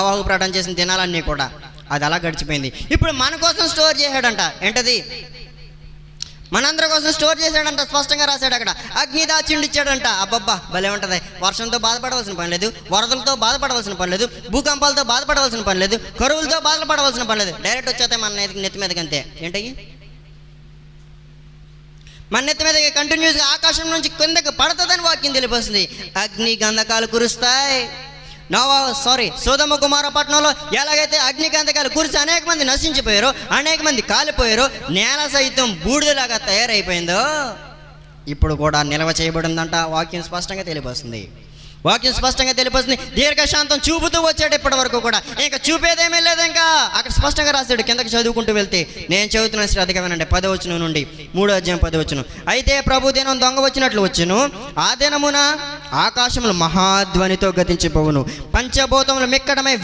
నోవాహు ప్రకటన చేసిన దినాలన్నీ కూడా అది అలా గడిచిపోయింది. ఇప్పుడు మన కోసం స్టోర్ చేశాడంట. ఏంటది? మనందరి కోసం స్టోర్ చేశాడంట. స్పష్టంగా రాశాడు అక్కడ. అగ్ని దాచిండి ఇచ్చాడంట. అబ్బబ్బా భలే ఉంటుంది. వర్షంతో బాధపడవలసిన పని లేదు, వరదలతో బాధపడవలసిన పని లేదు, భూకంపాలతో బాధపడవలసిన పని లేదు, కరువులతో బాధపడవలసిన పని లేదు. డైరెక్ట్ వచ్చేస్తే మన నెత్తి మీదకి అంతే. ఏంటయ్యి? మన నెత్తి మీదకి కంటిన్యూస్గా ఆకాశం నుంచి కిందకి పడుతుందని వాక్యం తెలియపరుస్తుంది. అగ్ని గంధకాలు కురుస్తాయి. సోదమ కుమార పట్టణంలో ఎలాగైతే అగ్ని గంధకాలు కురిసి అనేక మంది నశించిపోయారో, అనేక మంది కాలిపోయారో, నేల సైతం బూడిదలాగా తయారైపోయిందో, ఇప్పుడు కూడా నిల్వ చేయబడిందంట. వాక్యం స్పష్టంగా తెలియపరుస్తుంది. దీర్ఘశాంతం చూపుతూ వచ్చాడు ఇప్పటి వరకు కూడా. ఇంకా చూపేదేమీ లేదు. ఇంకా అక్కడ స్పష్టంగా రాశాడు. కిందకి చదువుకుంటూ వెళ్తే నేను చదువుతున్న శ్రద్ధగా వినండి. 10వ వచనం నుండి 3వ అధ్యాయం 10వ వచనం. అయితే ప్రభు దినం దొంగ వచ్చినట్లు వచ్చును. ఆ దినమున ఆకాశములు మహాధ్వనితో గతించిపోవును, పంచభూతములు మిక్కడమై